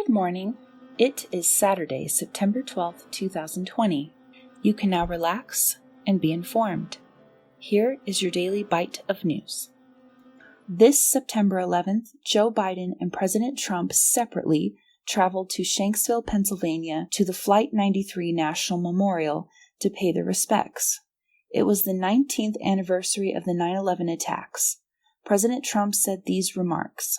Good morning. It is Saturday, September 12th, 2020. You can now relax and be informed. Here is your daily bite of news. This September 11th, Joe Biden and President Trump separately traveled to Shanksville, Pennsylvania to the Flight 93 National Memorial to pay their respects. It was the 19th anniversary of the 9/11 attacks. President Trump said these remarks: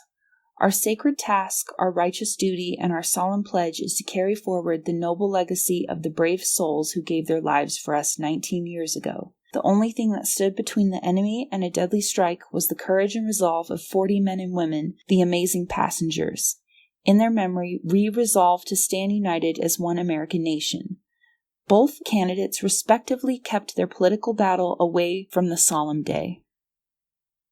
"Our sacred task, our righteous duty, and our solemn pledge is to carry forward the noble legacy of the brave souls who gave their lives for us 19 years ago. The only thing that stood between the enemy and a deadly strike was the courage and resolve of 40 men and women, the amazing passengers. In their memory, we resolve to stand united as one American nation." Both candidates respectively kept their political battle away from the solemn day.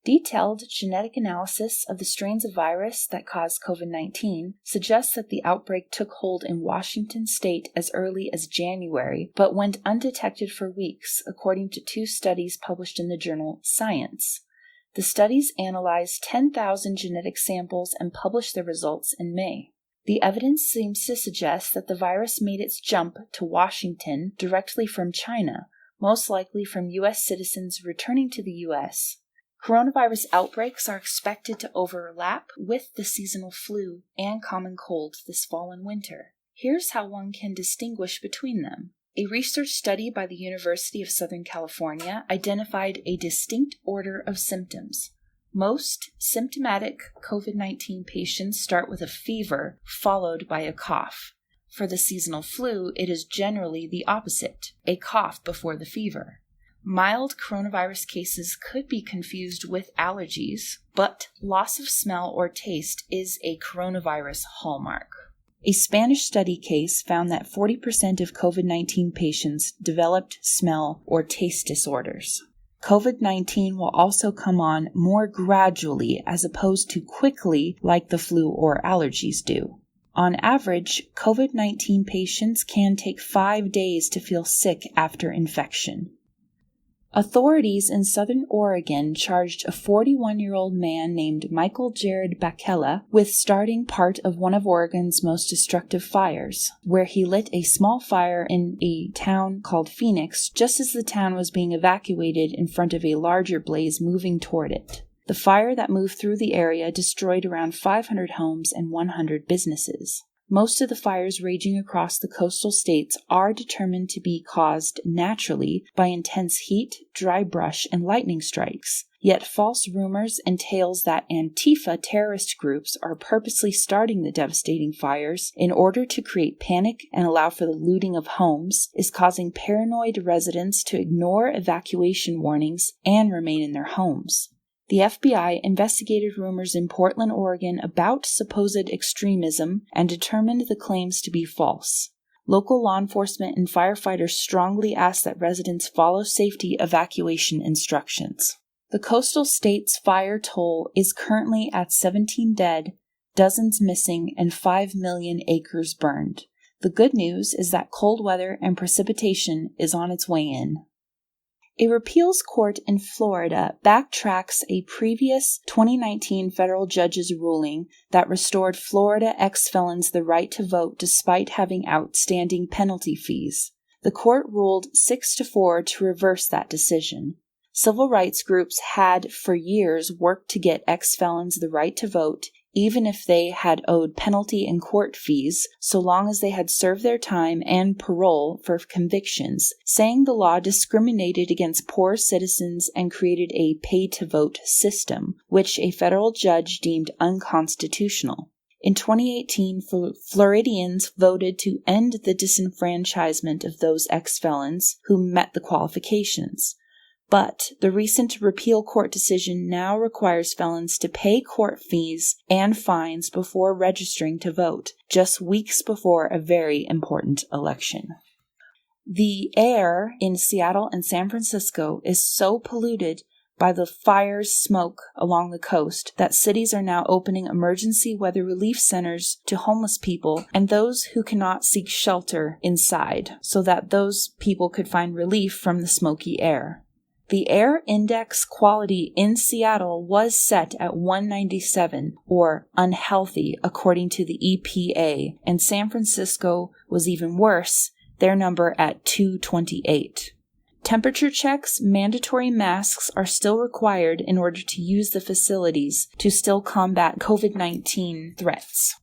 Detailed genetic analysis of the strains of virus that caused COVID-19 suggests that the outbreak took hold in Washington state as early as January, but went undetected for weeks, according to 2 studies published in the journal Science. The studies analyzed 10,000 genetic samples and published their results in May. The evidence seems to suggest that the virus made its jump to Washington directly from China, most likely from U.S. citizens returning to the U.S. Coronavirus outbreaks are expected to overlap with the seasonal flu and common cold this fall and winter. Here's how one can distinguish between them. A research study by the University of Southern California identified a distinct order of symptoms. Most symptomatic COVID-19 patients start with a fever followed by a cough. For the seasonal flu, it is generally the opposite, a cough before the fever. Mild coronavirus cases could be confused with allergies, but loss of smell or taste is a coronavirus hallmark. A Spanish study case found that 40% of COVID-19 patients developed smell or taste disorders. COVID-19 will also come on more gradually as opposed to quickly like the flu or allergies do. On average, COVID-19 patients can take 5 days to feel sick after infection. Authorities in southern Oregon charged a 41-year-old man named Michael Jarrod Bakkela with starting part of one of Oregon's most destructive fires, where he lit a small fire in a town called Phoenix just as the town was being evacuated in front of a larger blaze moving toward it. The fire that moved through the area destroyed around 500 homes and 100 businesses. Most of the fires raging across the coastal states are determined to be caused naturally by intense heat, dry brush, and lightning strikes. Yet false rumors and tales that Antifa terrorist groups are purposely starting the devastating fires in order to create panic and allow for the looting of homes is causing paranoid residents to ignore evacuation warnings and remain in their homes. The FBI investigated rumors in Portland, Oregon about supposed extremism and determined the claims to be false. Local law enforcement and firefighters strongly asked that residents follow safety evacuation instructions. The coastal state's fire toll is currently at 17 dead, dozens missing, and 5 million acres burned. The good news is that cold weather and precipitation is on its way in. A Repeals court in Florida backtracks a previous 2019 federal judge's ruling that restored Florida ex-felons the right to vote despite having outstanding penalty fees. The court ruled 6-4 to reverse that decision. Civil rights groups had for years worked to get ex-felons the right to vote, even if they had owed penalty and court fees, so long as they had served their time and parole for convictions, saying the law discriminated against poor citizens and created a pay-to-vote system, which a federal judge deemed unconstitutional. In 2018, Floridians voted to end the disenfranchisement of those ex-felons who met the qualifications. But the recent Repeal court decision now requires felons to pay court fees and fines before registering to vote, just weeks before a very important election. The air in Seattle and San Francisco is so polluted by the fire's smoke along the coast that cities are now opening emergency weather relief centers to homeless people and those who cannot seek shelter inside, so that those people could find relief from the smoky air. The air index quality in Seattle was set at 197, or unhealthy, according to the EPA, and San Francisco was even worse, their number at 228. Temperature checks, mandatory masks are still required in order to use the facilities to still combat COVID-19 threats.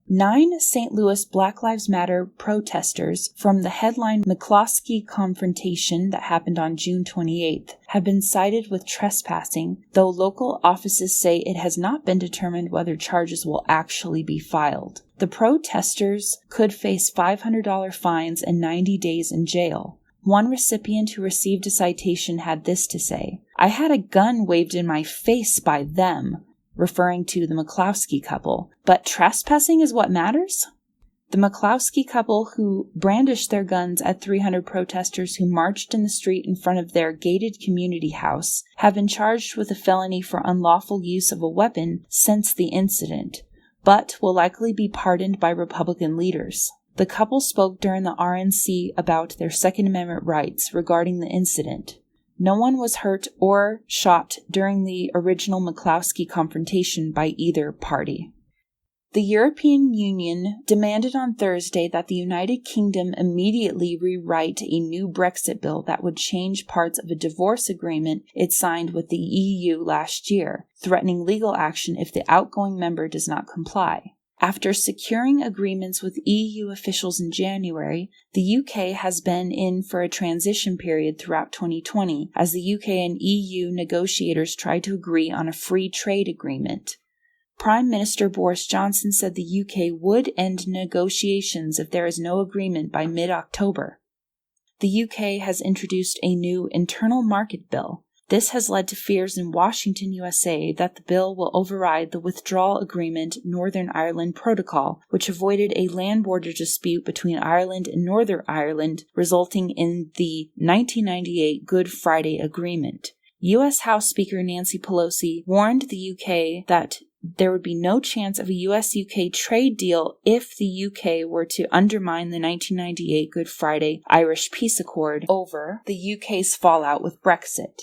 9 St. Louis Black Lives Matter protesters from the headline McCloskey confrontation that happened on June 28th have been cited with trespassing, though local offices say it has not been determined whether charges will actually be filed. The protesters could face $500 fines and 90 days in jail. One recipient who received a citation had this to say, "I had a gun waved in my face by them," referring to the McCloskey couple, but trespassing is what matters? The McCloskey couple, who brandished their guns at 300 protesters who marched in the street in front of their gated community house, have been charged with a felony for unlawful use of a weapon since the incident, but will likely be pardoned by Republican leaders. The couple spoke during the RNC about their Second Amendment rights regarding the incident. No one was hurt or shot during the original McCloskey confrontation by either party. The European Union demanded on Thursday that the United Kingdom immediately rewrite a new Brexit bill that would change parts of a divorce agreement it signed with the EU last year, threatening legal action if the outgoing member does not comply. After securing agreements with EU officials in January, the UK has been in for a transition period throughout 2020 as the UK and EU negotiators tried to agree on a free trade agreement. Prime Minister Boris Johnson said the UK would end negotiations if there is no agreement by mid-October. The UK has introduced a new internal market bill. This has led to fears in Washington, USA, that the bill will override the Withdrawal Agreement Northern Ireland Protocol, which avoided a land border dispute between Ireland and Northern Ireland, resulting in the 1998 Good Friday Agreement. U.S. House Speaker Nancy Pelosi warned the UK that there would be no chance of a US-UK trade deal if the UK were to undermine the 1998 Good Friday Irish Peace Accord over the UK's fallout with Brexit.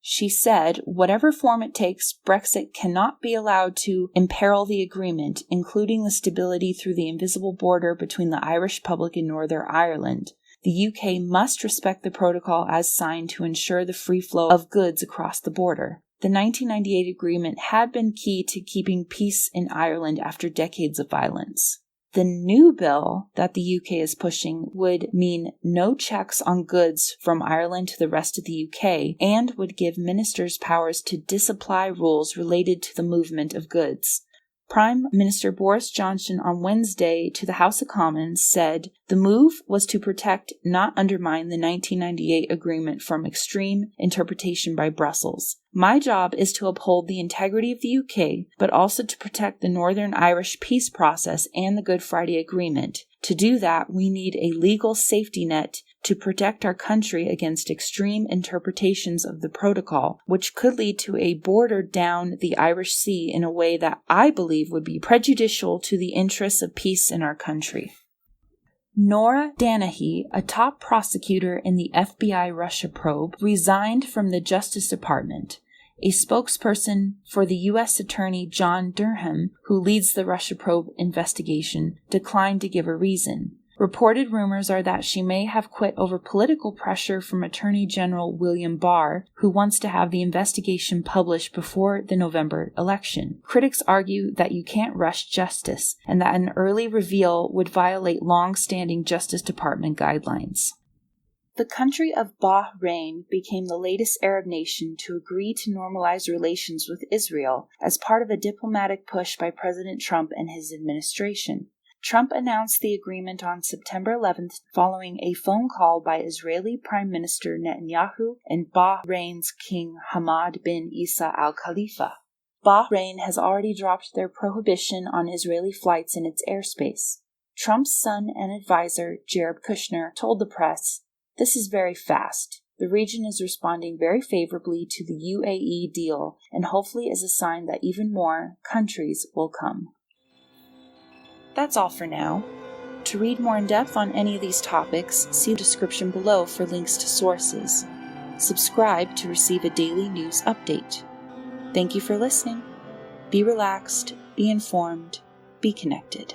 She said, whatever form it takes, Brexit cannot be allowed to imperil the agreement, including the stability through the invisible border between the Irish Republic and Northern Ireland. The UK must respect the protocol as signed to ensure the free flow of goods across the border. The 1998 agreement had been key to keeping peace in Ireland after decades of violence. The new bill that the UK is pushing would mean no checks on goods from Ireland to the rest of the UK and would give ministers powers to disapply rules related to the movement of goods. Prime Minister Boris Johnson on Wednesday to the House of Commons said the move was to protect, not undermine, the 1998 agreement from extreme interpretation by Brussels. My job is to uphold the integrity of the UK, but also to protect the Northern Irish peace process and the Good Friday Agreement. To do that, we need a legal safety net to protect our country against extreme interpretations of the protocol, which could lead to a border down the Irish Sea in a way that I believe would be prejudicial to the interests of peace in our country. Nora Danahy, a top prosecutor in the FBI Russia probe, resigned from the Justice Department. A spokesperson for the U.S. Attorney John Durham, who leads the Russia probe investigation, declined to give a reason. Reported rumors are that she may have quit over political pressure from Attorney General William Barr, who wants to have the investigation published before the November election. Critics argue that you can't rush justice, and that an early reveal would violate long-standing Justice Department guidelines. The country of Bahrain became the latest Arab nation to agree to normalize relations with Israel as part of a diplomatic push by President Trump and his administration. Trump announced the agreement on September 11th following a phone call by Israeli Prime Minister Netanyahu and Bahrain's King Hamad bin Isa Al Khalifa. Bahrain has already dropped their prohibition on Israeli flights in its airspace. Trump's son and advisor, Jared Kushner, told the press, "This is very fast. The region is responding very favorably to the UAE deal and hopefully is a sign that even more countries will come." That's all for now. To read more in depth on any of these topics, see the description below for links to sources. Subscribe to receive a daily news update. Thank you for listening. Be relaxed, be informed, be connected.